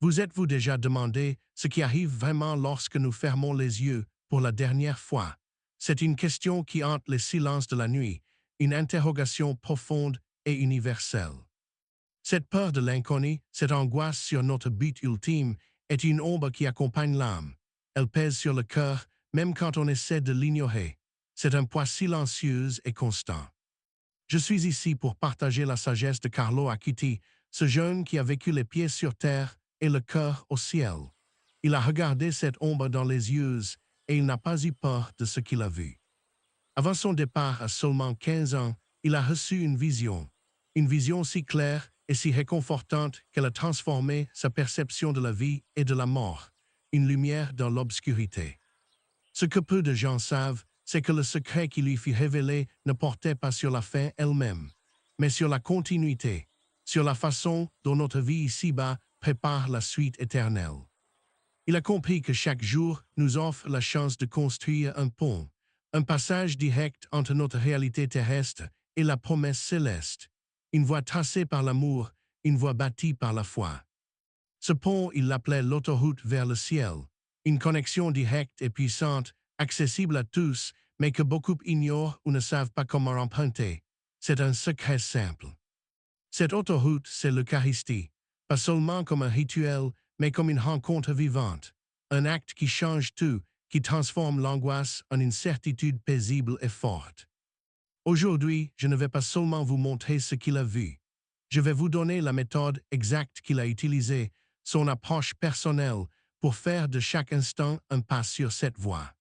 Vous êtes-vous déjà demandé ce qui arrive vraiment lorsque nous fermons les yeux pour la dernière fois? C'est une question qui hante les silences de la nuit, une interrogation profonde et universelle. Cette peur de l'inconnu, cette angoisse sur notre but ultime, est une ombre qui accompagne l'âme. Elle pèse sur le cœur, même quand on essaie de l'ignorer. C'est un poids silencieux et constant. Je suis ici pour partager la sagesse de Carlo Acquiti, ce jeune qui a vécu les pieds sur terre et le cœur au ciel. Il a regardé cette ombre dans les yeux et il n'a pas eu peur de ce qu'il a vu. Avant son départ à seulement 15 ans, il a reçu une vision si claire et si réconfortante qu'elle a transformé sa perception de la vie et de la mort, une lumière dans l'obscurité. Ce que peu de gens savent, c'est que le secret qui lui fut révélé ne portait pas sur la fin elle-même, mais sur la continuité, sur la façon dont notre vie ici-bas prépare la suite éternelle. Il a compris que chaque jour nous offre la chance de construire un pont, un passage direct entre notre réalité terrestre et la promesse céleste, une voie tracée par l'amour, une voie bâtie par la foi. Ce pont, il l'appelait l'autoroute vers le ciel, une connexion directe et puissante, accessible à tous, mais que beaucoup ignorent ou ne savent pas comment emprunter. C'est un secret simple. Cette autoroute, c'est l'Eucharistie, pas seulement comme un rituel, mais comme une rencontre vivante, un acte qui change tout, qui transforme l'angoisse en une certitude paisible et forte. Aujourd'hui, je ne vais pas seulement vous montrer ce qu'il a vu. Je vais vous donner la méthode exacte qu'il a utilisée, son approche personnelle, pour faire de chaque instant un pas sur cette voie.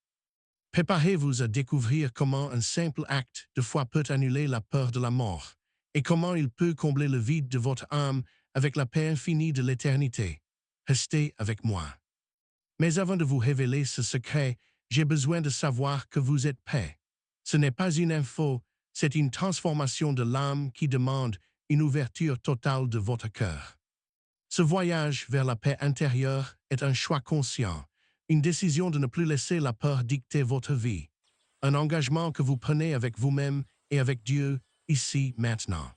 Préparez-vous à découvrir comment un simple acte de foi peut annuler la peur de la mort, et comment il peut combler le vide de votre âme avec la paix infinie de l'éternité. Restez avec moi. Mais avant de vous révéler ce secret, j'ai besoin de savoir que vous êtes prêt. Ce n'est pas une info, c'est une transformation de l'âme qui demande une ouverture totale de votre cœur. Ce voyage vers la paix intérieure est un choix conscient, une décision de ne plus laisser la peur dicter votre vie, un engagement que vous prenez avec vous-même et avec Dieu, ici, maintenant.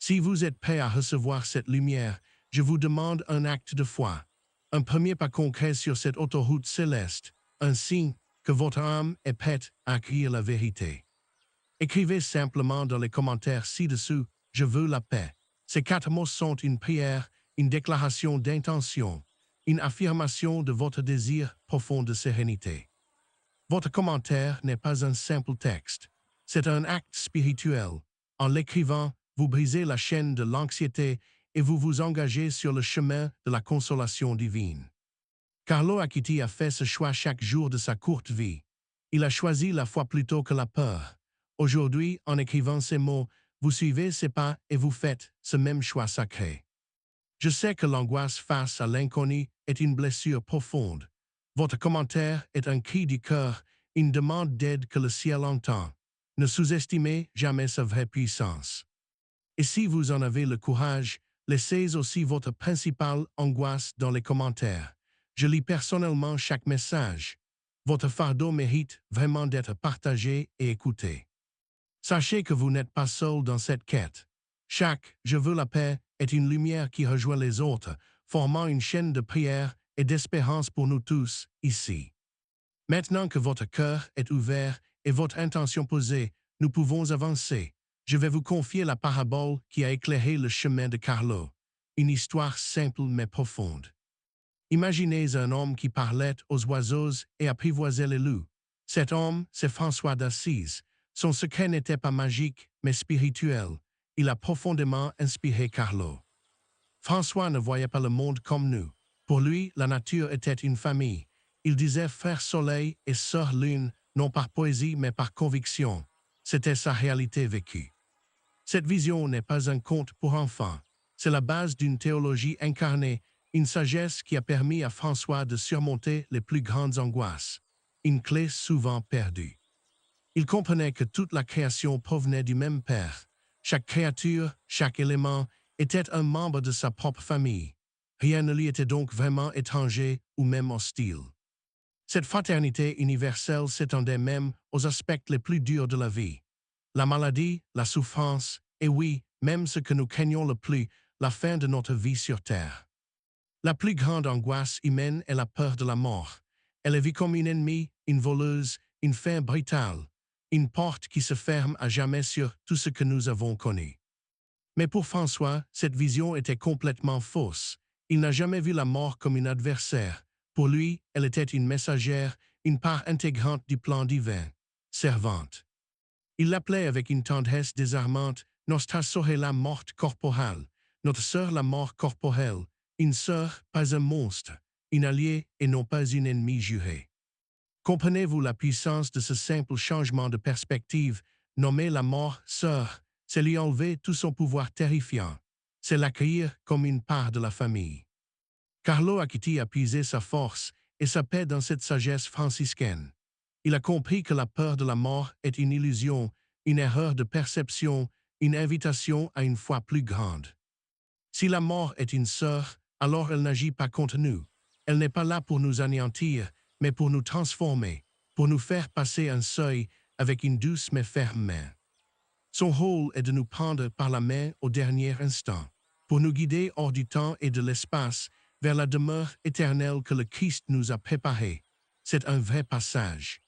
Si vous êtes prêt à recevoir cette lumière, je vous demande un acte de foi, un premier pas concret sur cette autoroute céleste, un signe que votre âme est prête à accueillir la vérité. Écrivez simplement dans les commentaires ci-dessous « Je veux la paix ». Ces 4 mots sont une prière, une déclaration d'intention, une affirmation de votre désir profond de sérénité. Votre commentaire n'est pas un simple texte, c'est un acte spirituel. En l'écrivant, vous brisez la chaîne de l'anxiété et vous vous engagez sur le chemin de la consolation divine. Carlo Acquiti a fait ce choix chaque jour de sa courte vie. Il a choisi la foi plutôt que la peur. Aujourd'hui, en écrivant ces mots, vous suivez ces pas et vous faites ce même choix sacré. Je sais que l'angoisse face à l'inconnu est une blessure profonde. Votre commentaire est un cri du cœur, une demande d'aide que le ciel entend. Ne sous-estimez jamais sa vraie puissance. Et si vous en avez le courage, laissez aussi votre principale angoisse dans les commentaires. Je lis personnellement chaque message. Votre fardeau mérite vraiment d'être partagé et écouté. Sachez que vous n'êtes pas seul dans cette quête. Chaque « Je veux la paix » est une lumière qui rejoint les autres, formant une chaîne de prière et d'espérance pour nous tous, ici. Maintenant que votre cœur est ouvert et votre intention posée, nous pouvons avancer. Je vais vous confier la parabole qui a éclairé le chemin de Carlo, une histoire simple mais profonde. Imaginez un homme qui parlait aux oiseaux et apprivoisait les loups. Cet homme, c'est François d'Assise. Son secret n'était pas magique, mais spirituel. Il a profondément inspiré Carlo. François ne voyait pas le monde comme nous. Pour lui, la nature était une famille. Il disait frère soleil et sœur lune, non par poésie mais par conviction. C'était sa réalité vécue. Cette vision n'est pas un conte pour enfants. C'est la base d'une théologie incarnée, une sagesse qui a permis à François de surmonter les plus grandes angoisses. Une clé souvent perdue. Il comprenait que toute la création provenait du même Père. Chaque créature, chaque élément était un membre de sa propre famille. Rien ne lui était donc vraiment étranger ou même hostile. Cette fraternité universelle s'étendait même aux aspects les plus durs de la vie. La maladie, la souffrance, et oui, même ce que nous craignons le plus, la fin de notre vie sur Terre. La plus grande angoisse humaine est la peur de la mort. Elle est vue comme une ennemie, une voleuse, une fin brutale, une porte qui se ferme à jamais sur tout ce que nous avons connu. Mais pour François, cette vision était complètement fausse. Il n'a jamais vu la mort comme une adversaire. Pour lui, elle était une messagère, une part intégrante du plan divin, servante. Il l'appelait avec une tendresse désarmante Nostra sorella morte corporale, notre sœur la mort corporelle, une sœur, pas un monstre, une alliée et non pas une ennemie jurée. Comprenez-vous la puissance de ce simple changement de perspective, nommer la mort sœur, c'est lui enlever tout son pouvoir terrifiant, c'est l'accueillir comme une part de la famille. Carlo Acquiti a puisé sa force et sa paix dans cette sagesse franciscaine. Il a compris que la peur de la mort est une illusion, une erreur de perception, une invitation à une foi plus grande. Si la mort est une sœur, alors elle n'agit pas contre nous. Elle n'est pas là pour nous anéantir, mais pour nous transformer, pour nous faire passer un seuil avec une douce mais ferme main. Son rôle est de nous prendre par la main au dernier instant, pour nous guider hors du temps et de l'espace vers la demeure éternelle que le Christ nous a préparée. C'est un vrai passage.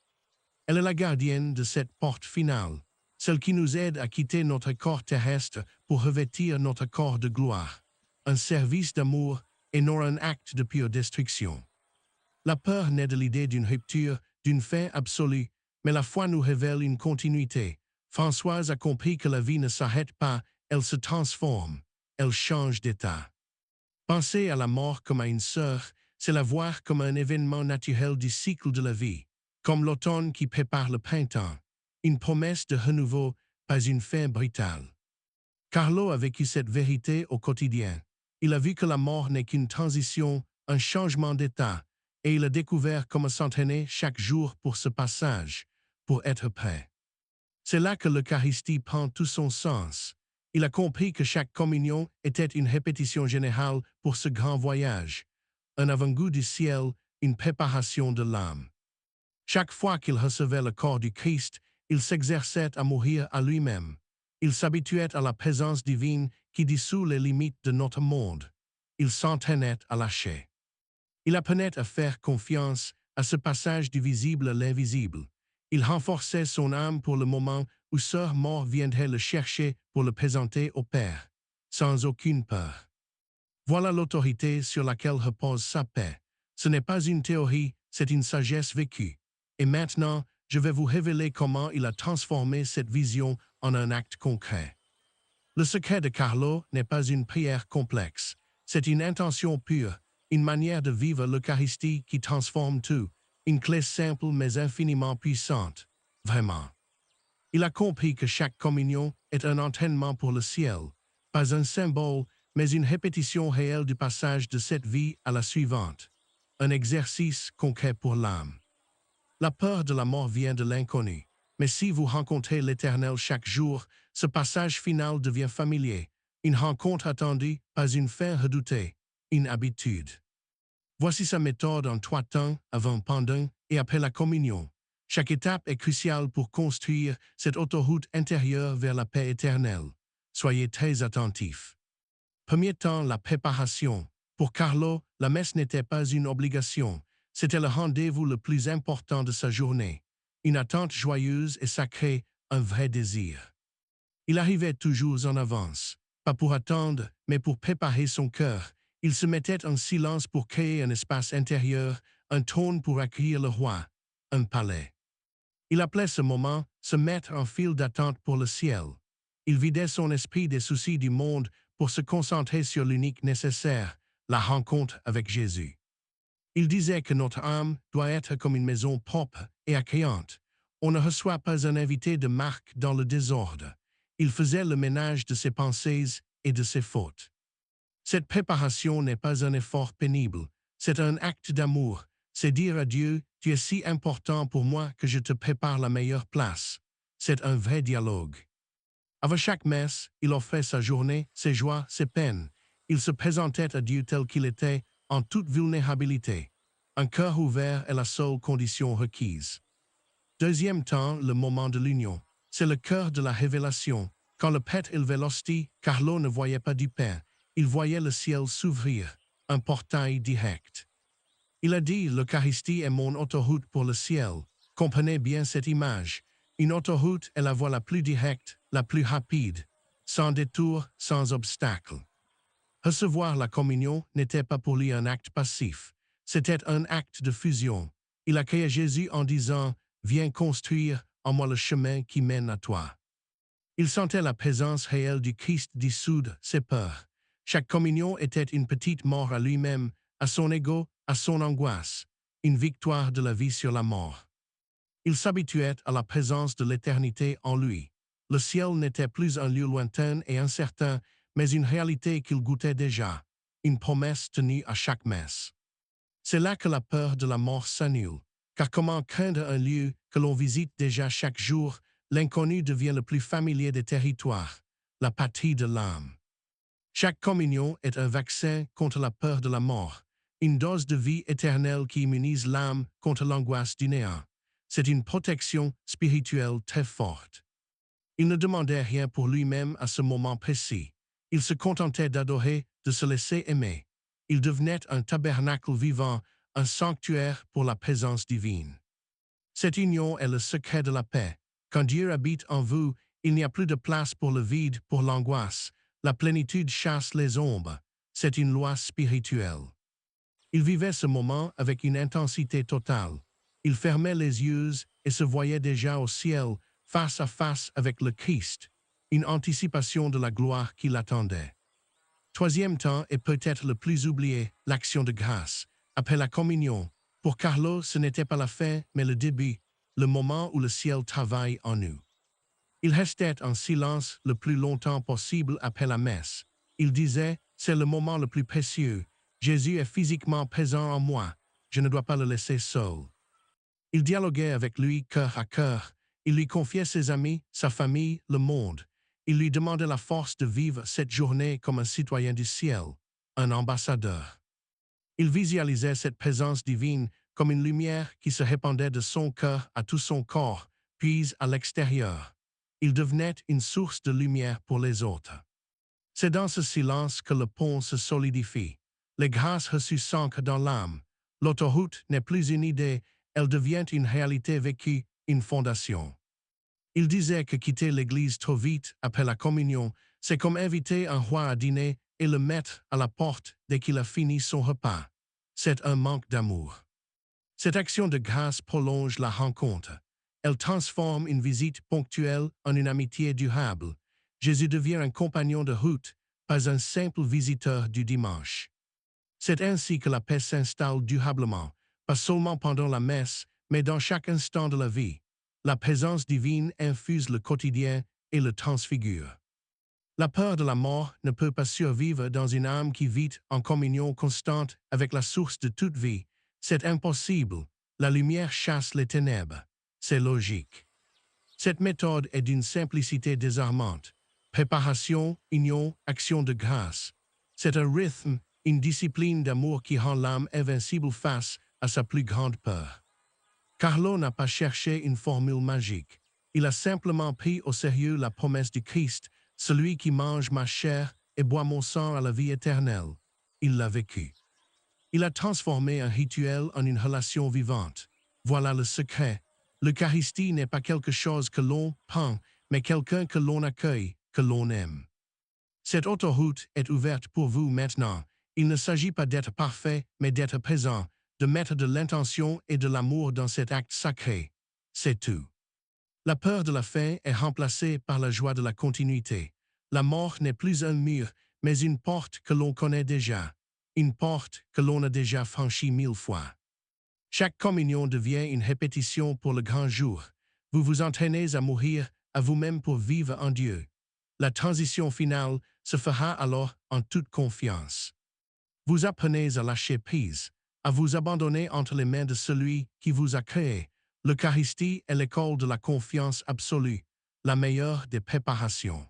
Elle est la gardienne de cette porte finale, celle qui nous aide à quitter notre corps terrestre pour revêtir notre corps de gloire. Un service d'amour et non un acte de pure destruction. La peur naît de l'idée d'une rupture, d'une fin absolue, mais la foi nous révèle une continuité. Françoise a compris que la vie ne s'arrête pas, elle se transforme, elle change d'état. Penser à la mort comme à une sœur, c'est la voir comme un événement naturel du cycle de la vie, comme l'automne qui prépare le printemps, une promesse de renouveau, pas une fin brutale. Carlo a vécu cette vérité au quotidien. Il a vu que la mort n'est qu'une transition, un changement d'état, et il a découvert comment s'entraîner chaque jour pour ce passage, pour être prêt. C'est là que l'Eucharistie prend tout son sens. Il a compris que chaque communion était une répétition générale pour ce grand voyage, un avant-goût du ciel, une préparation de l'âme. Chaque fois qu'il recevait le corps du Christ, il s'exerçait à mourir à lui-même. Il s'habituait à la présence divine qui dissout les limites de notre monde. Il s'entraînait à lâcher. Il apprenait à faire confiance à ce passage du visible à l'invisible. Il renforçait son âme pour le moment où Sœur Mort viendrait le chercher pour le présenter au Père, sans aucune peur. Voilà l'autorité sur laquelle repose sa paix. Ce n'est pas une théorie, c'est une sagesse vécue. Et maintenant, je vais vous révéler comment il a transformé cette vision en un acte concret. Le secret de Carlo n'est pas une prière complexe, c'est une intention pure, une manière de vivre l'Eucharistie qui transforme tout, une clé simple mais infiniment puissante, vraiment. Il a compris que chaque communion est un entraînement pour le ciel, pas un symbole, mais une répétition réelle du passage de cette vie à la suivante, un exercice concret pour l'âme. La peur de la mort vient de l'inconnu, mais si vous rencontrez l'Éternel chaque jour, ce passage final devient familier, une rencontre attendue, pas une fin redoutée, une habitude. Voici sa méthode en 3 temps, avant, pendant et après la communion. Chaque étape est cruciale pour construire cette autoroute intérieure vers la paix éternelle. Soyez très attentifs. Premier temps, la préparation. Pour Carlo, la messe n'était pas une obligation, c'était le rendez-vous le plus important de sa journée. Une attente joyeuse et sacrée, un vrai désir. Il arrivait toujours en avance, pas pour attendre, mais pour préparer son cœur. Il se mettait en silence pour créer un espace intérieur, un trône pour accueillir le roi, un palais. Il appelait ce moment se mettre en file d'attente pour le ciel. Il vidait son esprit des soucis du monde pour se concentrer sur l'unique nécessaire, la rencontre avec Jésus. Il disait que notre âme doit être comme une maison propre et accueillante. On ne reçoit pas un invité de marque dans le désordre. Il faisait le ménage de ses pensées et de ses fautes. Cette préparation n'est pas un effort pénible, c'est un acte d'amour. C'est dire à Dieu, tu es si important pour moi que je te prépare la meilleure place. C'est un vrai dialogue. Avant chaque messe, il offrait sa journée, ses joies, ses peines. Il se présentait à Dieu tel qu'il était, en toute vulnérabilité. Un cœur ouvert est la seule condition requise. Deuxième temps, le moment de l'union. C'est le cœur de la révélation. Quand le prêtre élevait l'hostie, Carlo ne voyait pas du pain. Il voyait le ciel s'ouvrir. un portail direct. Il a dit, l'Eucharistie est mon autoroute pour le ciel. Comprenez bien cette image. Une autoroute est la voie la plus directe, la plus rapide, sans détour, sans obstacle. Recevoir la communion n'était pas pour lui un acte passif, c'était un acte de fusion. Il accueillait Jésus en disant « Viens construire en moi le chemin qui mène à toi ». Il sentait la présence réelle du Christ dissoudre ses peurs. Chaque communion était une petite mort à lui-même, à son ego, à son angoisse, une victoire de la vie sur la mort. Il s'habituait à la présence de l'éternité en lui. Le ciel n'était plus un lieu lointain et incertain, mais une réalité qu'il goûtait déjà, une promesse tenue à chaque messe. C'est là que la peur de la mort s'annule, car comment craindre un lieu que l'on visite déjà chaque jour, l'inconnu devient le plus familier des territoires, la patrie de l'âme. Chaque communion est un vaccin contre la peur de la mort, une dose de vie éternelle qui immunise l'âme contre l'angoisse du néant. C'est une protection spirituelle très forte. Il ne demandait rien pour lui-même à ce moment précis. Il se contentait d'adorer, de se laisser aimer. Il devenait un tabernacle vivant, un sanctuaire pour la présence divine. Cette union est le secret de la paix. Quand Dieu habite en vous, il n'y a plus de place pour le vide, pour l'angoisse. La plénitude chasse les ombres. C'est une loi spirituelle. Il vivait ce moment avec une intensité totale. Il fermait les yeux et se voyait déjà au ciel, face à face avec le Christ, une anticipation de la gloire qui l'attendait. Troisième temps et peut-être le plus oublié, l'action de grâce. Après la communion, pour Carlo, ce n'était pas la fin, mais le début, le moment où le ciel travaille en nous. Il restait en silence le plus longtemps possible après la messe. Il disait, c'est le moment le plus précieux. Jésus est physiquement présent en moi. Je ne dois pas le laisser seul. Il dialoguait avec lui cœur à cœur. Il lui confiait ses amis, sa famille, le monde. Il lui demandait la force de vivre cette journée comme un citoyen du ciel, un ambassadeur. Il visualisait cette présence divine comme une lumière qui se répandait de son cœur à tout son corps, puis à l'extérieur. Il devenait une source de lumière pour les autres. C'est dans ce silence que le pont se solidifie. Les grâces reçues s'ancrent dans l'âme. L'autoroute n'est plus une idée, elle devient une réalité vécue, une fondation. Il disait que quitter l'église trop vite après la communion, c'est comme inviter un roi à dîner et le mettre à la porte dès qu'il a fini son repas. C'est un manque d'amour. Cette action de grâce prolonge la rencontre. Elle transforme une visite ponctuelle en une amitié durable. Jésus devient un compagnon de route, pas un simple visiteur du dimanche. C'est ainsi que la paix s'installe durablement, pas seulement pendant la messe, mais dans chaque instant de la vie. La présence divine infuse le quotidien et le transfigure. La peur de la mort ne peut pas survivre dans une âme qui vit en communion constante avec la source de toute vie. C'est impossible. La lumière chasse les ténèbres. C'est logique. Cette méthode est d'une simplicité désarmante. Préparation, union, action de grâce. C'est un rythme, une discipline d'amour qui rend l'âme invincible face à sa plus grande peur. Carlo n'a pas cherché une formule magique. Il a simplement pris au sérieux la promesse du Christ, celui qui mange ma chair et boit mon sang à la vie éternelle. Il l'a vécu. Il a transformé un rituel en une relation vivante. Voilà le secret. L'Eucharistie n'est pas quelque chose que l'on prend, mais quelqu'un que l'on accueille, que l'on aime. Cette autoroute est ouverte pour vous maintenant. Il ne s'agit pas d'être parfait, mais d'être présent, de mettre de l'intention et de l'amour dans cet acte sacré. C'est tout. La peur de la fin est remplacée par la joie de la continuité. La mort n'est plus un mur, mais une porte que l'on connaît déjà. Une porte que l'on a déjà franchie 1000 fois. Chaque communion devient une répétition pour le grand jour. Vous vous entraînez à mourir à vous-même pour vivre en Dieu. La transition finale se fera alors en toute confiance. Vous apprenez à lâcher prise, à vous abandonner entre les mains de celui qui vous a créé. L'Eucharistie est l'école de la confiance absolue, la meilleure des préparations.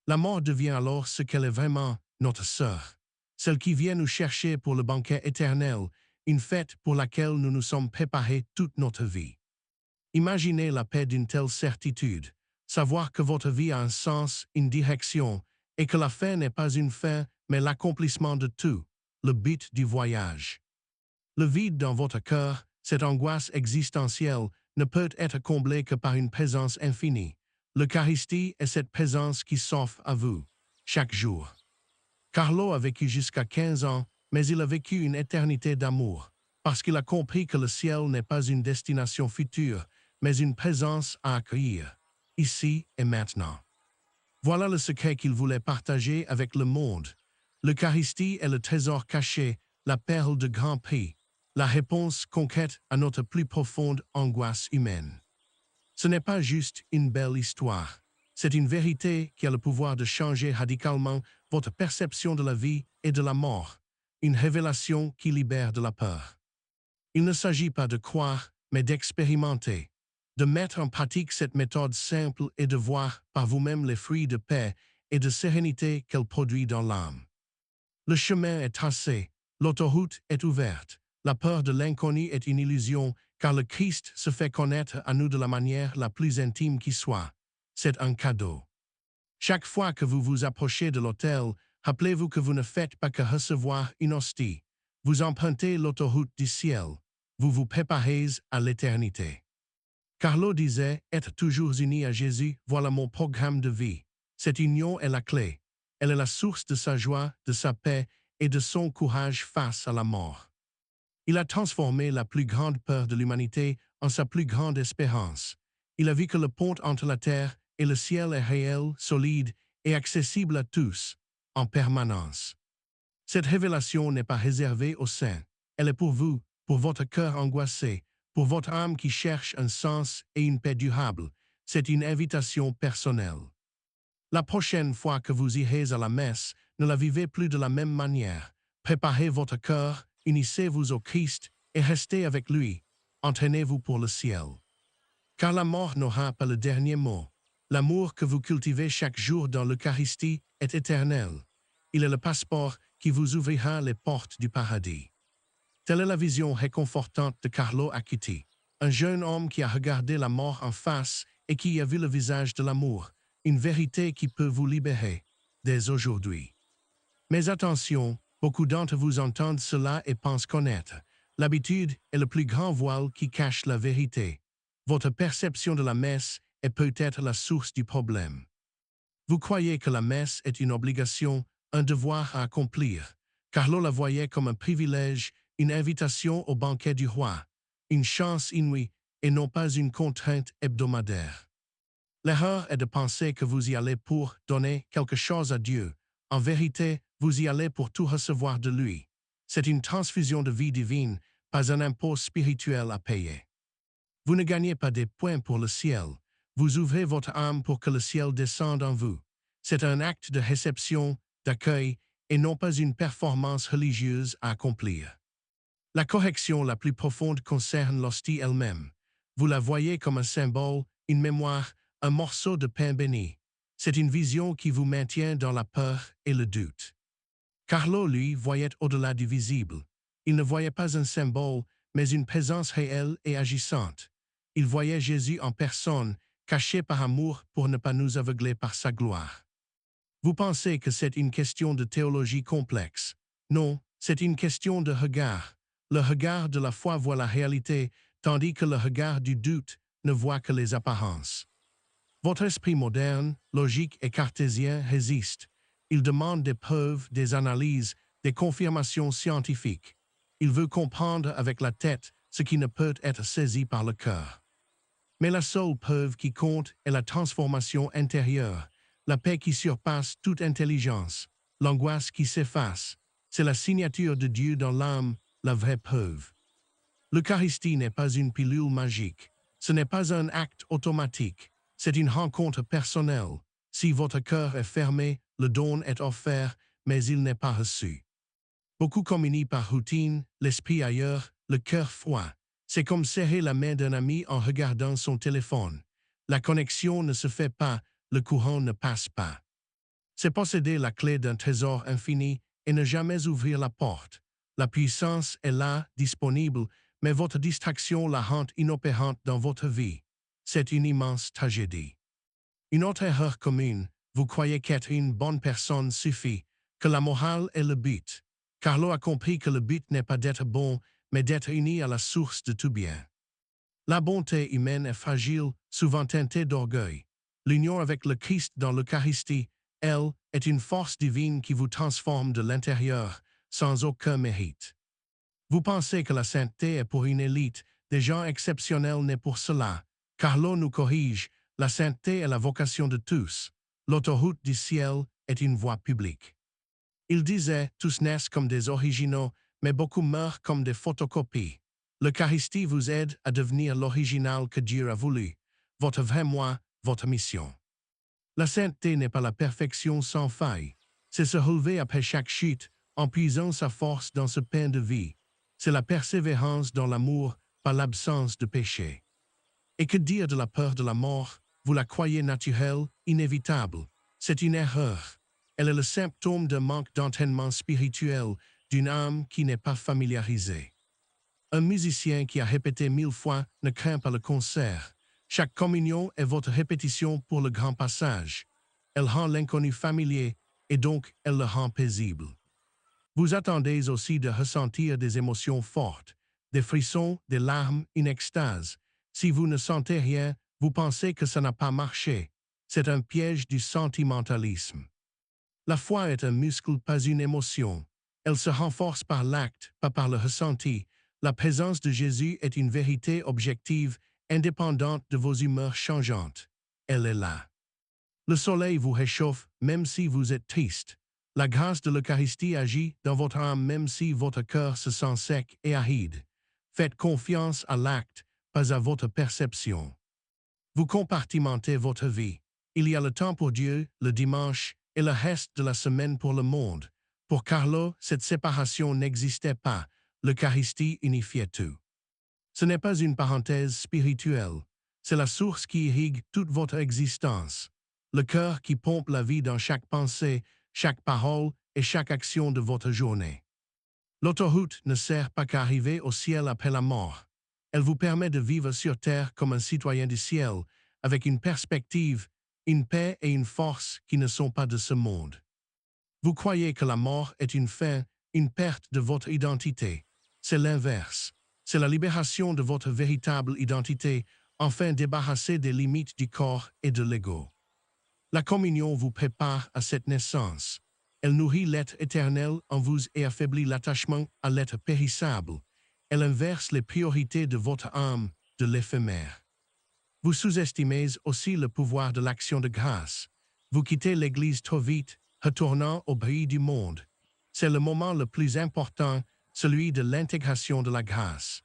La mort devient alors ce qu'elle est vraiment, notre sœur, celle qui vient nous chercher pour le banquet éternel, une fête pour laquelle nous nous sommes préparés toute notre vie. Imaginez la paix d'une telle certitude, savoir que votre vie a un sens, une direction, et que la fin n'est pas une fin, mais l'accomplissement de tout. le but du voyage. Le vide dans votre cœur, cette angoisse existentielle, ne peut être comblé que par une présence infinie. L'Eucharistie est cette présence qui s'offre à vous, chaque jour. Carlo a vécu jusqu'à 15 ans, mais il a vécu une éternité d'amour, parce qu'il a compris que le ciel n'est pas une destination future, mais une présence à accueillir, ici et maintenant. Voilà le secret qu'il voulait partager avec le monde. L'Eucharistie est le trésor caché, la perle de grand prix, la réponse concrète à notre plus profonde angoisse humaine. Ce n'est pas juste une belle histoire. C'est une vérité qui a le pouvoir de changer radicalement votre perception de la vie et de la mort. Une révélation qui libère de la peur. Il ne s'agit pas de croire, mais d'expérimenter. De mettre en pratique cette méthode simple et de voir par vous-même les fruits de paix et de sérénité qu'elle produit dans l'âme. Le chemin est tracé, l'autoroute est ouverte. La peur de l'inconnu est une illusion, car le Christ se fait connaître à nous de la manière la plus intime qui soit. C'est un cadeau. Chaque fois que vous vous approchez de l'autel, rappelez-vous que vous ne faites pas que recevoir une hostie. Vous empruntez l'autoroute du ciel. Vous vous préparez à l'éternité. Carlo disait, être toujours uni à Jésus, voilà mon programme de vie. Cette union est la clé. Elle est la source de sa joie, de sa paix et de son courage face à la mort. Il a transformé la plus grande peur de l'humanité en sa plus grande espérance. Il a vu que le pont entre la terre et le ciel est réel, solide et accessible à tous, en permanence. Cette révélation n'est pas réservée aux saints. Elle est pour vous, pour votre cœur angoissé, pour votre âme qui cherche un sens et une paix durable. C'est une invitation personnelle. La prochaine fois que vous irez à la messe, ne la vivez plus de la même manière. Préparez votre cœur, unissez-vous au Christ et restez avec lui. Entraînez-vous pour le ciel. Car la mort n'aura pas le dernier mot. L'amour que vous cultivez chaque jour dans l'Eucharistie est éternel. Il est le passeport qui vous ouvrira les portes du paradis. Telle est la vision réconfortante de Carlo Acuti, un jeune homme qui a regardé la mort en face et qui a vu le visage de l'amour, une vérité qui peut vous libérer dès aujourd'hui. Mais attention, beaucoup d'entre vous entendent cela et pensent connaître. L'habitude est le plus grand voile qui cache la vérité. Votre perception de la messe est peut-être la source du problème. Vous croyez que la messe est une obligation, un devoir à accomplir. Carlo la voyait comme un privilège, une invitation au banquet du roi, une chance inouïe et non pas une contrainte hebdomadaire. L'erreur est de penser que vous y allez pour donner quelque chose à Dieu. En vérité, vous y allez pour tout recevoir de lui. C'est une transfusion de vie divine, pas un impôt spirituel à payer. Vous ne gagnez pas des points pour le ciel. Vous ouvrez votre âme pour que le ciel descende en vous. C'est un acte de réception, d'accueil, et non pas une performance religieuse à accomplir. La correction la plus profonde concerne l'hostie elle-même. Vous la voyez comme un symbole, une mémoire, un morceau de pain béni. C'est une vision qui vous maintient dans la peur et le doute. Carlo, lui, voyait au-delà du visible. Il ne voyait pas un symbole, mais une présence réelle et agissante. Il voyait Jésus en personne, caché par amour pour ne pas nous aveugler par sa gloire. Vous pensez que c'est une question de théologie complexe. Non, c'est une question de regard. Le regard de la foi voit la réalité, tandis que le regard du doute ne voit que les apparences. Votre esprit moderne, logique et cartésien résiste. Il demande des preuves, des analyses, des confirmations scientifiques. Il veut comprendre avec la tête ce qui ne peut être saisi par le cœur. Mais la seule preuve qui compte est la transformation intérieure, la paix qui surpasse toute intelligence, l'angoisse qui s'efface. C'est la signature de Dieu dans l'âme, la vraie preuve. L'Eucharistie n'est pas une pilule magique. Ce n'est pas un acte automatique. C'est une rencontre personnelle. Si votre cœur est fermé, le don est offert, mais il n'est pas reçu. Beaucoup communient par routine, l'esprit ailleurs, le cœur froid. C'est comme serrer la main d'un ami en regardant son téléphone. La connexion ne se fait pas, le courant ne passe pas. C'est posséder la clé d'un trésor infini et ne jamais ouvrir la porte. La puissance est là, disponible, mais votre distraction la rend inopérante dans votre vie. C'est une immense tragédie. Une autre erreur commune, vous croyez qu'être une bonne personne suffit, que la morale est le but. Carlo a compris que le but n'est pas d'être bon, mais d'être uni à la source de tout bien. La bonté humaine est fragile, souvent teintée d'orgueil. L'union avec le Christ dans l'Eucharistie, elle, est une force divine qui vous transforme de l'intérieur, sans aucun mérite. Vous pensez que la sainteté est pour une élite, des gens exceptionnels nés pour cela. Carlo nous corrige, la sainteté est la vocation de tous. L'autoroute du ciel est une voie publique. Il disait, tous naissent comme des originaux, mais beaucoup meurent comme des photocopies. L'Eucharistie vous aide à devenir l'original que Dieu a voulu, votre vrai moi, votre mission. La sainteté n'est pas la perfection sans faille. C'est se relever après chaque chute, en puisant sa force dans ce pain de vie. C'est la persévérance dans l'amour par l'absence de péché. Et que dire de la peur de la mort? Vous la croyez naturelle, inévitable. C'est une erreur. Elle est le symptôme d'un manque d'entraînement spirituel, d'une âme qui n'est pas familiarisée. Un musicien qui a répété 1000 fois ne craint pas le concert. Chaque communion est votre répétition pour le grand passage. Elle rend l'inconnu familier et donc elle le rend paisible. Vous attendez aussi de ressentir des émotions fortes, des frissons, des larmes, une extase. Si vous ne sentez rien, vous pensez que ça n'a pas marché. C'est un piège du sentimentalisme. La foi est un muscle, pas une émotion. Elle se renforce par l'acte, pas par le ressenti. La présence de Jésus est une vérité objective, indépendante de vos humeurs changeantes. Elle est là. Le soleil vous réchauffe même si vous êtes triste. La grâce de l'Eucharistie agit dans votre âme même si votre cœur se sent sec et aride. Faites confiance à l'acte, pas à votre perception. Vous compartimentez votre vie. Il y a le temps pour Dieu, le dimanche, et le reste de la semaine pour le monde. Pour Carlo, cette séparation n'existait pas. L'Eucharistie unifiait tout. Ce n'est pas une parenthèse spirituelle. C'est la source qui irrigue toute votre existence. Le cœur qui pompe la vie dans chaque pensée, chaque parole et chaque action de votre journée. L'autoroute ne sert pas qu'à arriver au ciel après la mort. Elle vous permet de vivre sur terre comme un citoyen du ciel, avec une perspective, une paix et une force qui ne sont pas de ce monde. Vous croyez que la mort est une fin, une perte de votre identité. C'est l'inverse. C'est la libération de votre véritable identité, enfin débarrassée des limites du corps et de l'ego. La communion vous prépare à cette naissance. Elle nourrit l'être éternel en vous et affaiblit l'attachement à l'être périssable. Elle inverse les priorités de votre âme, de l'éphémère. Vous sous-estimez aussi le pouvoir de l'action de grâce. Vous quittez l'Église trop vite, retournant au bruit du monde. C'est le moment le plus important, celui de l'intégration de la grâce.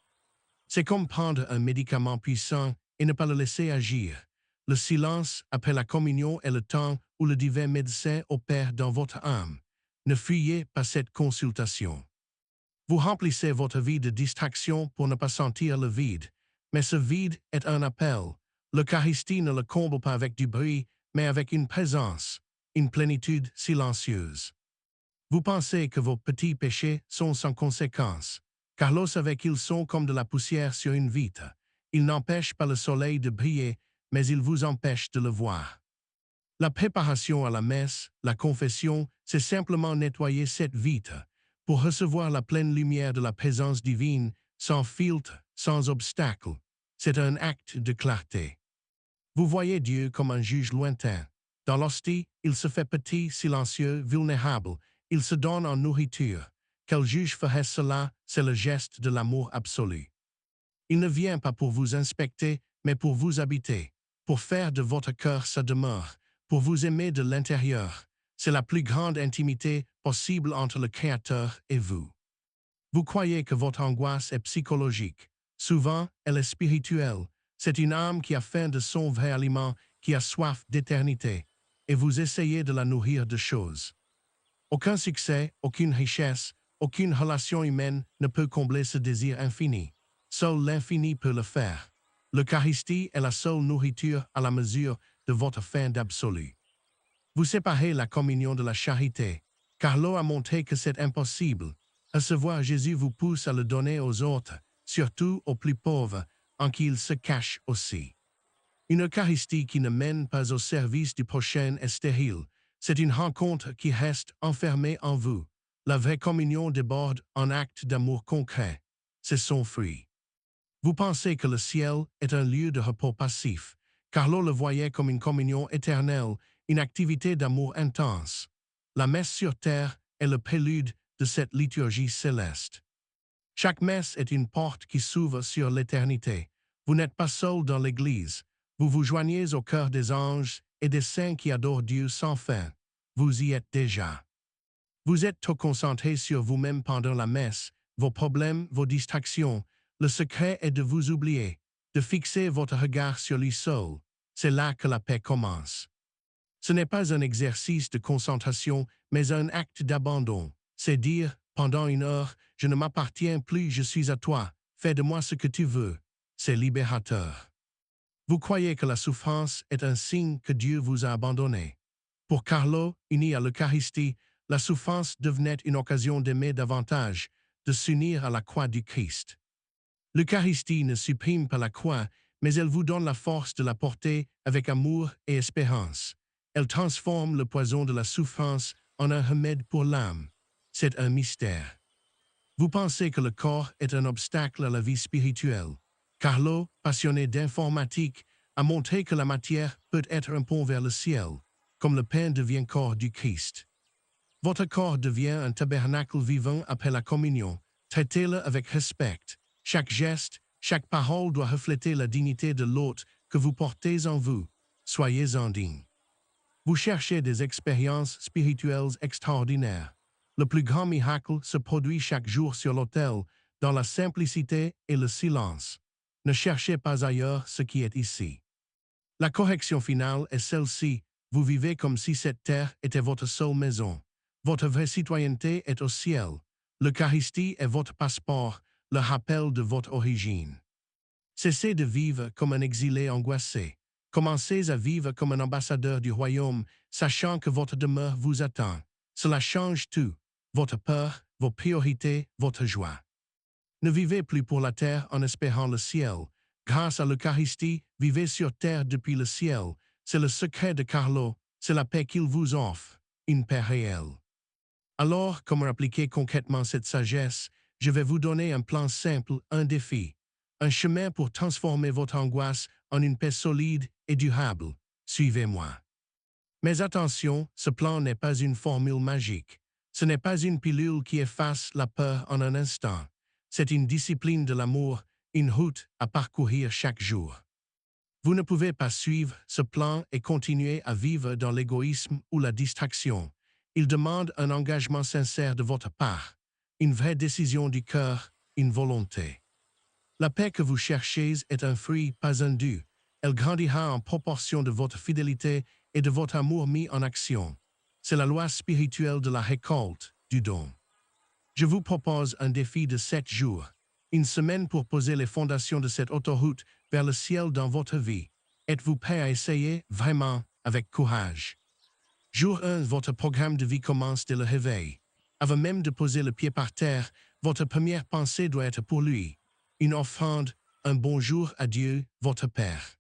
C'est comme prendre un médicament puissant et ne pas le laisser agir. Le silence après la communion est le temps où le divin médecin opère dans votre âme. Ne fuyez pas cette consultation. Vous remplissez votre vie de distractions pour ne pas sentir le vide. Mais ce vide est un appel. L'Eucharistie ne le comble pas avec du bruit, mais avec une présence, une plénitude silencieuse. Vous pensez que vos petits péchés sont sans conséquence. Carlo savait qu'ils sont comme de la poussière sur une vitre. Ils n'empêchent pas le soleil de briller, mais ils vous empêchent de le voir. La préparation à la messe, la confession, c'est simplement nettoyer cette vitre pour recevoir la pleine lumière de la présence divine, sans filtre, sans obstacle. C'est un acte de clarté. Vous voyez Dieu comme un juge lointain. Dans l'hostie, il se fait petit, silencieux, vulnérable. Il se donne en nourriture. Quel juge ferait cela? C'est le geste de l'amour absolu. Il ne vient pas pour vous inspecter, mais pour vous habiter, pour faire de votre cœur sa demeure, pour vous aimer de l'intérieur. C'est la plus grande intimité possible entre le Créateur et vous. Vous croyez que votre angoisse est psychologique. Souvent, elle est spirituelle. C'est une âme qui a faim de son vrai aliment, qui a soif d'éternité, et vous essayez de la nourrir de choses. Aucun succès, aucune richesse, aucune relation humaine ne peut combler ce désir infini. Seul l'infini peut le faire. L'Eucharistie est la seule nourriture à la mesure de votre faim d'absolu. Vous séparez la communion de la charité. Carlo a montré que c'est impossible. Recevoir Jésus vous pousse à le donner aux autres, surtout aux plus pauvres, en qui il se cache aussi. Une Eucharistie qui ne mène pas au service du prochain est stérile. C'est une rencontre qui reste enfermée en vous. La vraie communion déborde en actes d'amour concret. C'est son fruit. Vous pensez que le ciel est un lieu de repos passif. Carlo le voyait comme une communion éternelle, une activité d'amour intense. La messe sur terre est le prélude de cette liturgie céleste. Chaque messe est une porte qui s'ouvre sur l'éternité. Vous n'êtes pas seul dans l'Église. Vous vous joignez au cœur des anges et des saints qui adorent Dieu sans fin. Vous y êtes déjà. Vous êtes trop concentré sur vous-même pendant la messe, vos problèmes, vos distractions. Le secret est de vous oublier, de fixer votre regard sur lui seul. C'est là que la paix commence. Ce n'est pas un exercice de concentration, mais un acte d'abandon. C'est dire, pendant une heure, je ne m'appartiens plus, je suis à toi, fais de moi ce que tu veux. C'est libérateur. Vous croyez que la souffrance est un signe que Dieu vous a abandonné. Pour Carlo, uni à l'Eucharistie, la souffrance devenait une occasion d'aimer davantage, de s'unir à la croix du Christ. L'Eucharistie ne supprime pas la croix, mais elle vous donne la force de la porter avec amour et espérance. Elle transforme le poison de la souffrance en un remède pour l'âme. C'est un mystère. Vous pensez que le corps est un obstacle à la vie spirituelle. Carlo, passionné d'informatique, a montré que la matière peut être un pont vers le ciel, comme le pain devient corps du Christ. Votre corps devient un tabernacle vivant après la communion. Traitez-le avec respect. Chaque geste, chaque parole doit refléter la dignité de l'hôte que vous portez en vous. Soyez-en digne. Vous cherchez des expériences spirituelles extraordinaires. Le plus grand miracle se produit chaque jour sur l'autel, dans la simplicité et le silence. Ne cherchez pas ailleurs ce qui est ici. La correction finale est celle-ci. Vous vivez comme si cette terre était votre seule maison. Votre vraie citoyenneté est au ciel. L'Eucharistie est votre passeport, le rappel de votre origine. Cessez de vivre comme un exilé angoissé. Commencez à vivre comme un ambassadeur du royaume, sachant que votre demeure vous attend. Cela change tout. Votre peur, vos priorités, votre joie. Ne vivez plus pour la terre en espérant le ciel. Grâce à l'Eucharistie, vivez sur terre depuis le ciel. C'est le secret de Carlo, c'est la paix qu'il vous offre, une paix réelle. Alors, comment appliquer concrètement cette sagesse? Je vais vous donner un plan simple, un défi. Un chemin pour transformer votre angoisse en une paix solide et durable. Suivez-moi. Mais attention, ce plan n'est pas une formule magique. Ce n'est pas une pilule qui efface la peur en un instant. C'est une discipline de l'amour, une route à parcourir chaque jour. Vous ne pouvez pas suivre ce plan et continuer à vivre dans l'égoïsme ou la distraction. Il demande un engagement sincère de votre part, une vraie décision du cœur, une volonté. La paix que vous cherchez est un fruit, pas un dû. Elle grandira en proportion de votre fidélité et de votre amour mis en action. C'est la loi spirituelle de la récolte, du don. Je vous propose un défi de 7 jours, une semaine pour poser les fondations de cette autoroute vers le ciel dans votre vie. Êtes-vous prêt à essayer vraiment avec courage? Jour 1, votre programme de vie commence dès le réveil. Avant même de poser le pied par terre, votre première pensée doit être pour lui. Une offrande, un bonjour à Dieu, votre Père.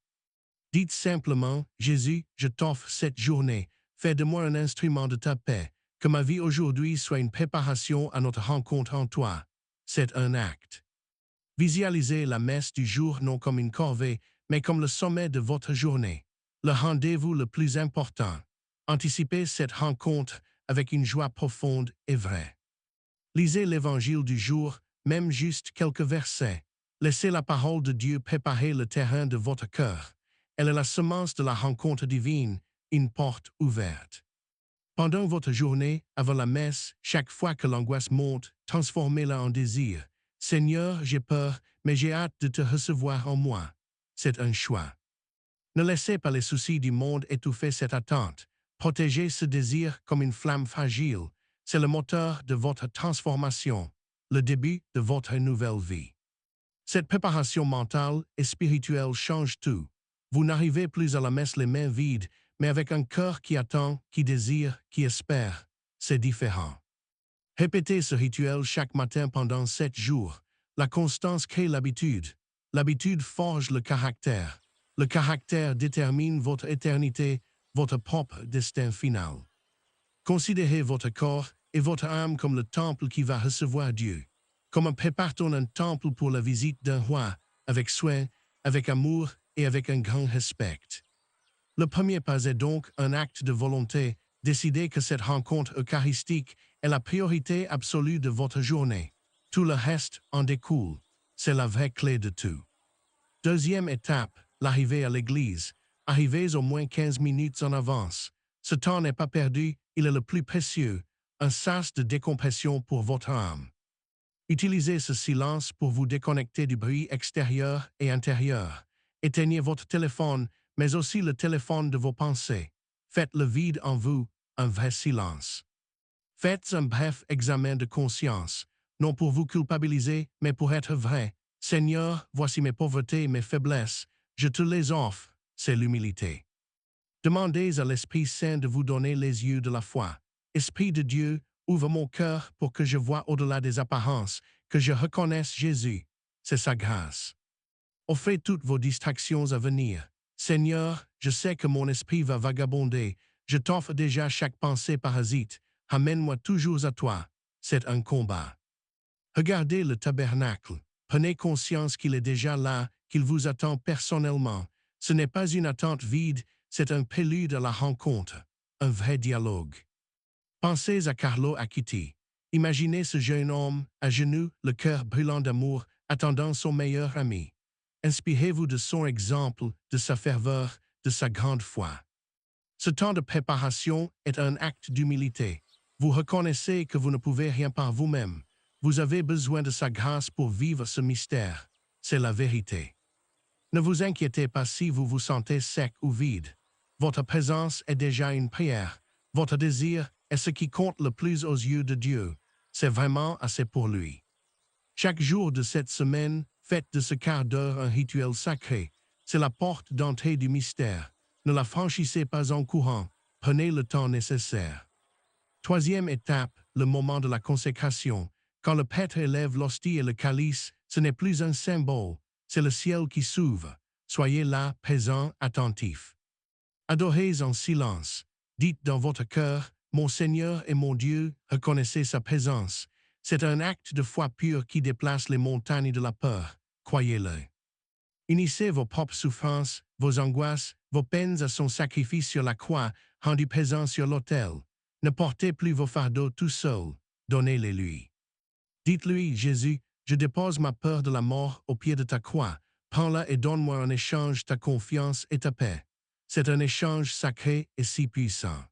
Dites simplement, Jésus, je t'offre cette journée, fais de moi un instrument de ta paix, que ma vie aujourd'hui soit une préparation à notre rencontre en toi. C'est un acte. Visualisez la messe du jour non comme une corvée, mais comme le sommet de votre journée, le rendez-vous le plus important. Anticipez cette rencontre avec une joie profonde et vraie. Lisez l'évangile du jour, même juste quelques versets. Laissez la parole de Dieu préparer le terrain de votre cœur. Elle est la semence de la rencontre divine, une porte ouverte. Pendant votre journée, avant la messe, chaque fois que l'angoisse monte, transformez-la en désir. Seigneur, j'ai peur, mais j'ai hâte de te recevoir en moi. C'est un choix. Ne laissez pas les soucis du monde étouffer cette attente. Protégez ce désir comme une flamme fragile. C'est le moteur de votre transformation, le début de votre nouvelle vie. Cette préparation mentale et spirituelle change tout. Vous n'arrivez plus à la messe les mains vides, mais avec un cœur qui attend, qui désire, qui espère. C'est différent. Répétez ce rituel chaque matin pendant 7 jours. La constance crée l'habitude. L'habitude forge le caractère. Le caractère détermine votre éternité, votre propre destin final. Considérez votre corps, et votre âme comme le temple qui va recevoir Dieu. Comme on prépare-t-on un temple pour la visite d'un roi, avec soin, avec amour et avec un grand respect. Le premier pas est donc un acte de volonté, décider que cette rencontre eucharistique est la priorité absolue de votre journée. Tout le reste en découle. C'est la vraie clé de tout. Deuxième étape, l'arrivée à l'église. Arrivez au moins 15 minutes en avance. Ce temps n'est pas perdu, il est le plus précieux, un sas de décompression pour votre âme. Utilisez ce silence pour vous déconnecter du bruit extérieur et intérieur. Éteignez votre téléphone, mais aussi le téléphone de vos pensées. Faites le vide en vous, un vrai silence. Faites un bref examen de conscience, non pour vous culpabiliser, mais pour être vrai. Seigneur, voici mes pauvretés et mes faiblesses, je te les offre, c'est l'humilité. Demandez à l'Esprit Saint de vous donner les yeux de la foi. Esprit de Dieu, ouvre mon cœur pour que je voie au-delà des apparences, que je reconnaisse Jésus. C'est sa grâce. Offrez toutes vos distractions à venir. Seigneur, je sais que mon esprit va vagabonder. Je t'offre déjà chaque pensée parasite. Amène-moi toujours à toi. C'est un combat. Regardez le tabernacle. Prenez conscience qu'il est déjà là, qu'il vous attend personnellement. Ce n'est pas une attente vide, c'est un prélude à la rencontre, un vrai dialogue. Pensez à Carlo Acquiti. Imaginez ce jeune homme, à genoux, le cœur brûlant d'amour, attendant son meilleur ami. Inspirez-vous de son exemple, de sa ferveur, de sa grande foi. Ce temps de préparation est un acte d'humilité. Vous reconnaissez que vous ne pouvez rien par vous-même. Vous avez besoin de sa grâce pour vivre ce mystère. C'est la vérité. Ne vous inquiétez pas si vous vous sentez sec ou vide. Votre présence est déjà une prière. Votre désir est ce qui compte le plus aux yeux de Dieu. C'est vraiment assez pour lui. Chaque jour de cette semaine, faites de ce quart d'heure un rituel sacré. C'est la porte d'entrée du mystère. Ne la franchissez pas en courant. Prenez le temps nécessaire. Troisième étape, le moment de la consécration. Quand le prêtre élève l'hostie et le calice, ce n'est plus un symbole, c'est le ciel qui s'ouvre. Soyez là, présent, attentif. Adorez en silence. Dites dans votre cœur, mon Seigneur et mon Dieu, reconnaissez sa présence. C'est un acte de foi pure qui déplace les montagnes de la peur. Croyez-le. Unissez vos propres souffrances, vos angoisses, vos peines à son sacrifice sur la croix, rendu présent sur l'autel. Ne portez plus vos fardeaux tout seul. Donnez-les lui. Dites-lui, Jésus, je dépose ma peur de la mort au pied de ta croix. Prends-la et donne-moi en échange ta confiance et ta paix. C'est un échange sacré et si puissant.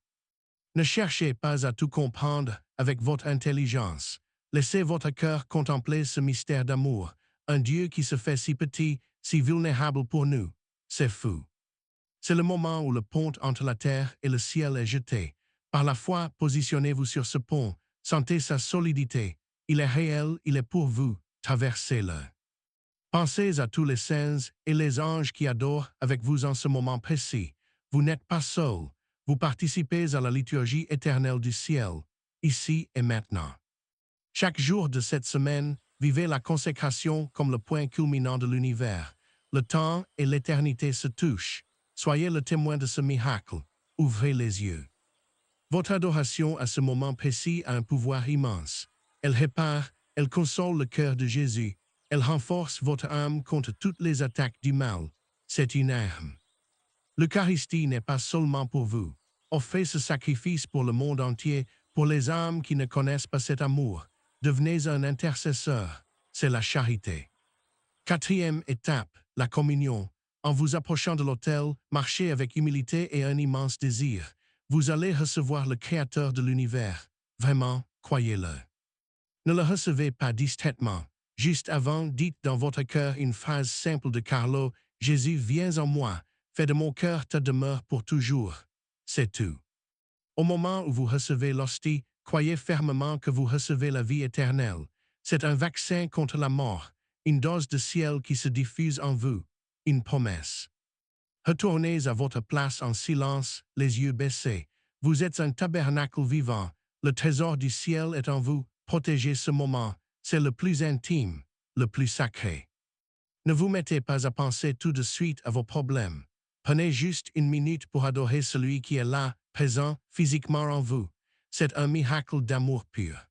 Ne cherchez pas à tout comprendre avec votre intelligence. Laissez votre cœur contempler ce mystère d'amour, un Dieu qui se fait si petit, si vulnérable pour nous. C'est fou. C'est le moment où le pont entre la terre et le ciel est jeté. Par la foi, positionnez-vous sur ce pont, sentez sa solidité. Il est réel, il est pour vous, traversez-le. Pensez à tous les saints et les anges qui adorent avec vous en ce moment précis. Vous n'êtes pas seul. Vous participez à la liturgie éternelle du ciel, ici et maintenant. Chaque jour de cette semaine, vivez la consécration comme le point culminant de l'univers. Le temps et l'éternité se touchent. Soyez le témoin de ce miracle. Ouvrez les yeux. Votre adoration à ce moment précis a un pouvoir immense. Elle répare, elle console le cœur de Jésus. Elle renforce votre âme contre toutes les attaques du mal. C'est une arme. L'Eucharistie n'est pas seulement pour vous. Offrez ce sacrifice pour le monde entier, pour les âmes qui ne connaissent pas cet amour. Devenez un intercesseur. C'est la charité. Quatrième étape, la communion. En vous approchant de l'autel, marchez avec humilité et un immense désir. Vous allez recevoir le Créateur de l'univers. Vraiment, croyez-le. Ne le recevez pas distraitement. Juste avant, dites dans votre cœur une phrase simple de Carlo, « Jésus, viens en moi, fais de mon cœur ta demeure pour toujours. » C'est tout. Au moment où vous recevez l'hostie, croyez fermement que vous recevez la vie éternelle. C'est un vaccin contre la mort, une dose de ciel qui se diffuse en vous, une promesse. Retournez à votre place en silence, les yeux baissés. Vous êtes un tabernacle vivant. Le trésor du ciel est en vous. Protégez ce moment. C'est le plus intime, le plus sacré. Ne vous mettez pas à penser tout de suite à vos problèmes. Prenez juste une minute pour adorer celui qui est là, présent, physiquement en vous. C'est un miracle d'amour pur.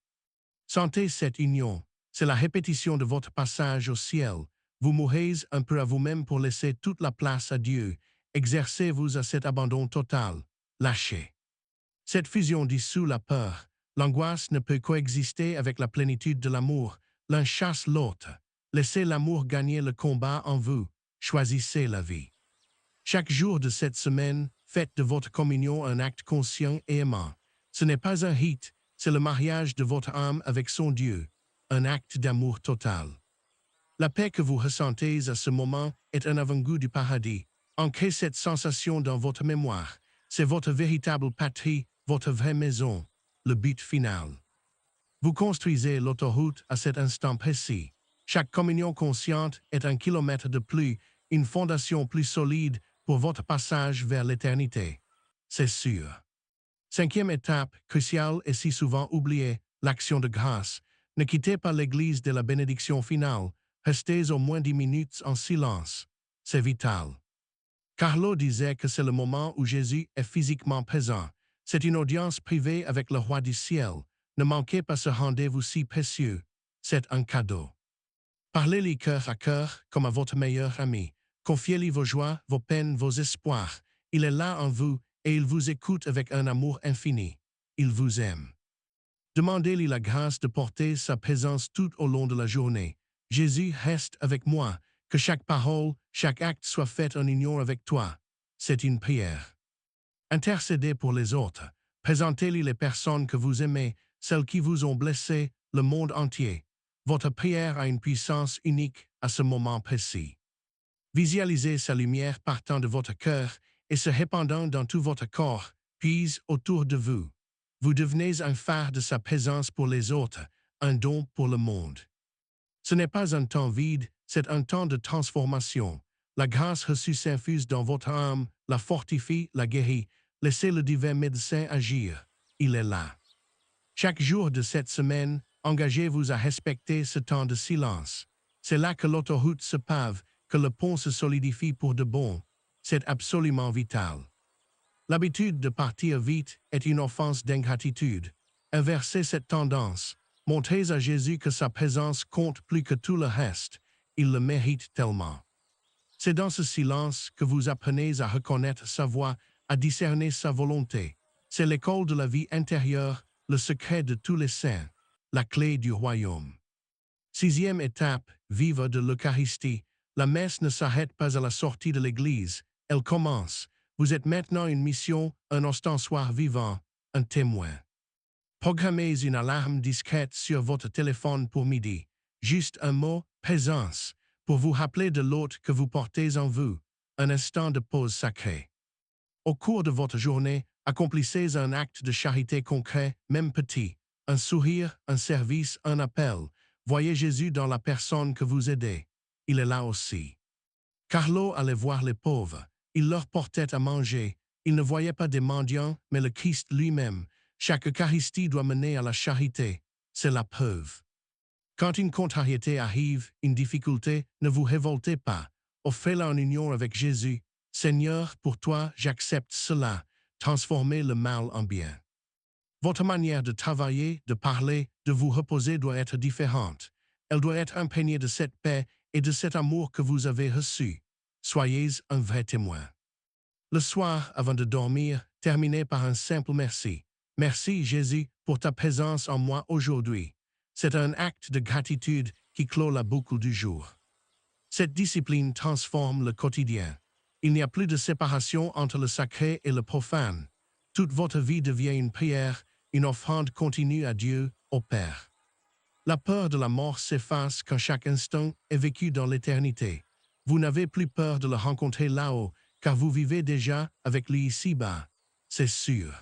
Sentez cette union. C'est la répétition de votre passage au ciel. Vous mourrez un peu à vous-même pour laisser toute la place à Dieu. Exercez-vous à cet abandon total. Lâchez. Cette fusion dissout la peur. L'angoisse ne peut coexister avec la plénitude de l'amour. L'un chasse l'autre. Laissez l'amour gagner le combat en vous. Choisissez la vie. Chaque jour de cette semaine, faites de votre communion un acte conscient et aimant. Ce n'est pas un rite, c'est le mariage de votre âme avec son Dieu, un acte d'amour total. La paix que vous ressentez à ce moment est un avant-goût du paradis. Ancrez cette sensation dans votre mémoire. C'est votre véritable patrie, votre vraie maison, le but final. Vous construisez l'autoroute à cet instant précis. Chaque communion consciente est un kilomètre de plus, une fondation plus solide pour votre passage vers l'éternité. C'est sûr. Cinquième étape, cruciale et si souvent oubliée, l'action de grâce. Ne quittez pas l'église de la bénédiction finale. Restez au moins 10 minutes en silence. C'est vital. Carlo disait que c'est le moment où Jésus est physiquement présent. C'est une audience privée avec le roi du ciel. Ne manquez pas ce rendez-vous si précieux. C'est un cadeau. Parlez-lui cœur à cœur comme à votre meilleur ami. Confiez-lui vos joies, vos peines, vos espoirs. Il est là en vous et il vous écoute avec un amour infini. Il vous aime. Demandez-lui la grâce de porter sa présence tout au long de la journée. Jésus reste avec moi. Que chaque parole, chaque acte soit fait en union avec toi. C'est une prière. Intercédez pour les autres. Présentez-lui les personnes que vous aimez, celles qui vous ont blessé, le monde entier. Votre prière a une puissance unique à ce moment précis. Visualisez sa lumière partant de votre cœur et se répandant dans tout votre corps, puis autour de vous. Vous devenez un phare de sa présence pour les autres, un don pour le monde. Ce n'est pas un temps vide, c'est un temps de transformation. La grâce reçue s'infuse dans votre âme, la fortifie, la guérit. Laissez le divin médecin agir. Il est là. Chaque jour de cette semaine, engagez-vous à respecter ce temps de silence. C'est là que l'autoroute se pave, que le pont se solidifie pour de bon. C'est absolument vital. L'habitude de partir vite est une offense d'ingratitude. Inversez cette tendance. Montrez à Jésus que sa présence compte plus que tout le reste. Il le mérite tellement. C'est dans ce silence que vous apprenez à reconnaître sa voix, à discerner sa volonté. C'est l'école de la vie intérieure, le secret de tous les saints, la clé du royaume. Sixième étape, vivre de l'Eucharistie. La messe ne s'arrête pas à la sortie de l'église, elle commence. Vous êtes maintenant une mission, un ostensoir vivant, un témoin. Programmez une alarme discrète sur votre téléphone pour midi. Juste un mot, présence, pour vous rappeler de l'hôte que vous portez en vous, un instant de pause sacrée. Au cours de votre journée, accomplissez un acte de charité concret, même petit, un sourire, un service, un appel. Voyez Jésus dans la personne que vous aidez. Il est là aussi. Carlo allait voir les pauvres. Il leur portait à manger. Il ne voyait pas des mendiants, mais le Christ lui-même. Chaque Eucharistie doit mener à la charité. C'est la preuve. Quand une contrariété arrive, une difficulté, ne vous révoltez pas. Offrez-la en union avec Jésus. Seigneur, pour toi, j'accepte cela. Transformez le mal en bien. Votre manière de travailler, de parler, de vous reposer doit être différente. Elle doit être imprégnée de cette paix et de cet amour que vous avez reçu. Soyez un vrai témoin. Le soir, avant de dormir, terminez par un simple merci. Merci, Jésus, pour ta présence en moi aujourd'hui. C'est un acte de gratitude qui clôt la boucle du jour. Cette discipline transforme le quotidien. Il n'y a plus de séparation entre le sacré et le profane. Toute votre vie devient une prière, une offrande continue à Dieu, au Père. La peur de la mort s'efface quand chaque instant est vécu dans l'éternité. Vous n'avez plus peur de le rencontrer là-haut, car vous vivez déjà avec lui ici-bas. C'est sûr.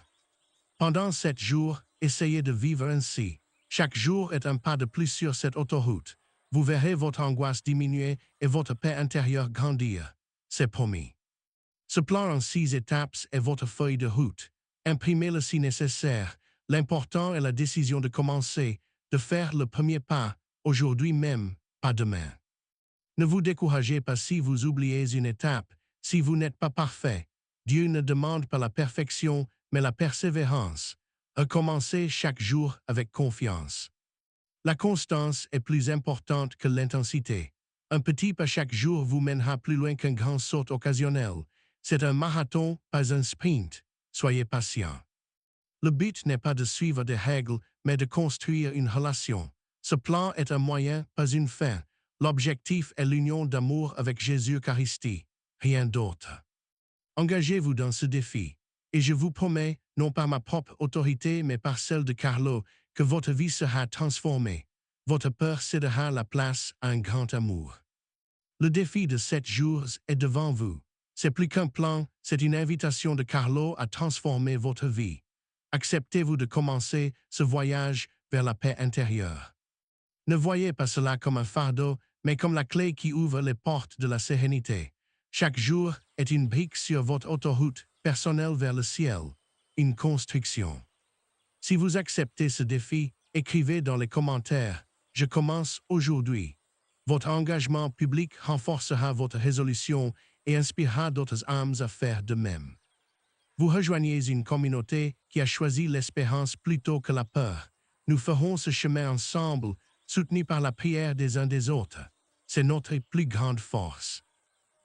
Pendant 7 jours, essayez de vivre ainsi. Chaque jour est un pas de plus sur cette autoroute. Vous verrez votre angoisse diminuer et votre paix intérieure grandir. C'est promis. Ce plan en 6 étapes est votre feuille de route. Imprimez-le si nécessaire. L'important est la décision de commencer, de faire le premier pas, aujourd'hui même, pas demain. Ne vous découragez pas si vous oubliez une étape, si vous n'êtes pas parfait. Dieu ne demande pas la perfection, mais la persévérance. Recommencez chaque jour avec confiance. La constance est plus importante que l'intensité. Un petit pas chaque jour vous mènera plus loin qu'un grand saut occasionnel. C'est un marathon, pas un sprint. Soyez patient. Le but n'est pas de suivre des règles, mais de construire une relation. Ce plan est un moyen, pas une fin. L'objectif est l'union d'amour avec Jésus-Eucharistie, rien d'autre. Engagez-vous dans ce défi, et je vous promets, non par ma propre autorité, mais par celle de Carlo, que votre vie sera transformée. Votre peur cédera la place à un grand amour. Le défi de 7 jours est devant vous. C'est plus qu'un plan, c'est une invitation de Carlo à transformer votre vie. Acceptez-vous de commencer ce voyage vers la paix intérieure. Ne voyez pas cela comme un fardeau, mais comme la clé qui ouvre les portes de la sérénité. Chaque jour est une brique sur votre autoroute personnelle vers le ciel, une construction. Si vous acceptez ce défi, écrivez dans les commentaires « Je commence aujourd'hui ». Votre engagement public renforcera votre résolution et inspirera d'autres âmes à faire de même. Vous rejoignez une communauté qui a choisi l'espérance plutôt que la peur. Nous ferons ce chemin ensemble, soutenus par la prière des uns des autres. C'est notre plus grande force.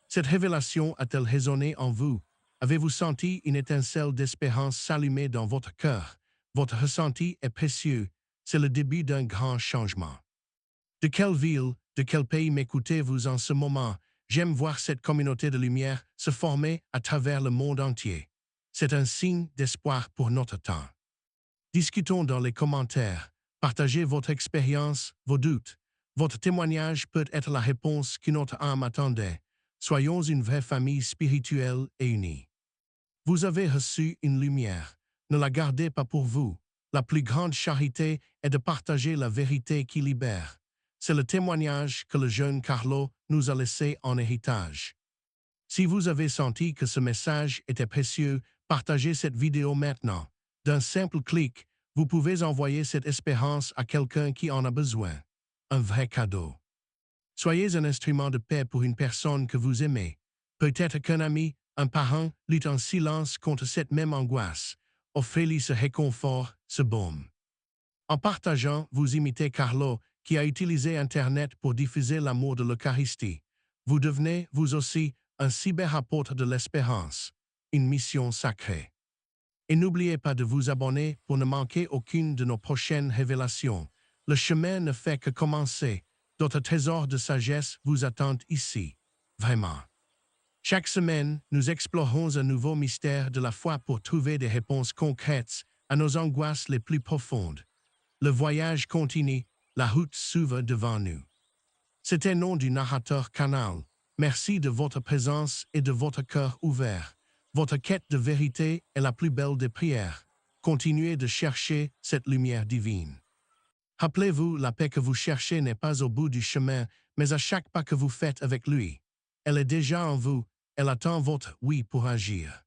Cette révélation a-t-elle résonné en vous? Avez-vous senti une étincelle d'espérance s'allumer dans votre cœur? Votre ressenti est précieux. C'est le début d'un grand changement. De quelle ville, de quel pays m'écoutez-vous en ce moment? J'aime voir cette communauté de lumière se former à travers le monde entier. C'est un signe d'espoir pour notre temps. Discutons dans les commentaires. Partagez votre expérience, vos doutes. Votre témoignage peut être la réponse que notre âme attendait. Soyons une vraie famille spirituelle et unie. Vous avez reçu une lumière. Ne la gardez pas pour vous. La plus grande charité est de partager la vérité qui libère. C'est le témoignage que le jeune Carlo nous a laissé en héritage. Si vous avez senti que ce message était précieux, partagez cette vidéo maintenant. D'un simple clic, vous pouvez envoyer cette espérance à quelqu'un qui en a besoin. Un vrai cadeau. Soyez un instrument de paix pour une personne que vous aimez. Peut-être qu'un ami, un parent, lutte en silence contre cette même angoisse. Offrez-lui ce réconfort, ce baume. En partageant, vous imitez Carlo, qui a utilisé Internet pour diffuser l'amour de l'Eucharistie. Vous devenez, vous aussi, un cyberapôtre de l'espérance, une mission sacrée. Et n'oubliez pas de vous abonner pour ne manquer aucune de nos prochaines révélations. Le chemin ne fait que commencer. D'autres trésors de sagesse vous attendent ici. Vraiment. Chaque semaine, nous explorons un nouveau mystère de la foi pour trouver des réponses concrètes à nos angoisses les plus profondes. Le voyage continue, la route s'ouvre devant nous. C'était le nom du narrateur Canal. Merci de votre présence et de votre cœur ouvert. Votre quête de vérité est la plus belle des prières. Continuez de chercher cette lumière divine. Rappelez-vous, la paix que vous cherchez n'est pas au bout du chemin, mais à chaque pas que vous faites avec lui. Elle est déjà en vous, elle attend votre oui pour agir.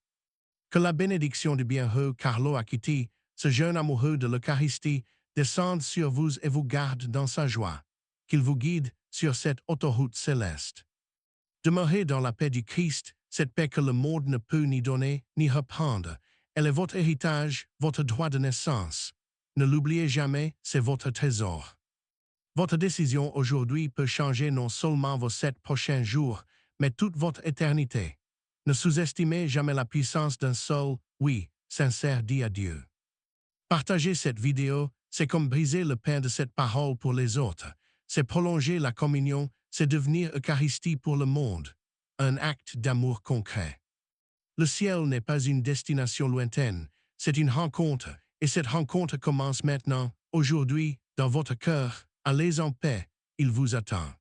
Que la bénédiction du bienheureux Carlo Acquiti, ce jeune amoureux de l'Eucharistie, descende sur vous et vous garde dans sa joie. Qu'il vous guide sur cette autoroute céleste. Demeurez dans la paix du Christ, cette paix que le monde ne peut ni donner ni reprendre. Elle est votre héritage, votre droit de naissance. Ne l'oubliez jamais, c'est votre trésor. Votre décision aujourd'hui peut changer non seulement vos 7 prochains jours, mais toute votre éternité. Ne sous-estimez jamais la puissance d'un seul « oui » sincère dit à Dieu. Partagez cette vidéo, c'est comme briser le pain de cette parole pour les autres. C'est prolonger la communion, c'est devenir Eucharistie pour le monde. Un acte d'amour concret. Le ciel n'est pas une destination lointaine, c'est une rencontre, et cette rencontre commence maintenant, aujourd'hui, dans votre cœur. Allez en paix, il vous attend.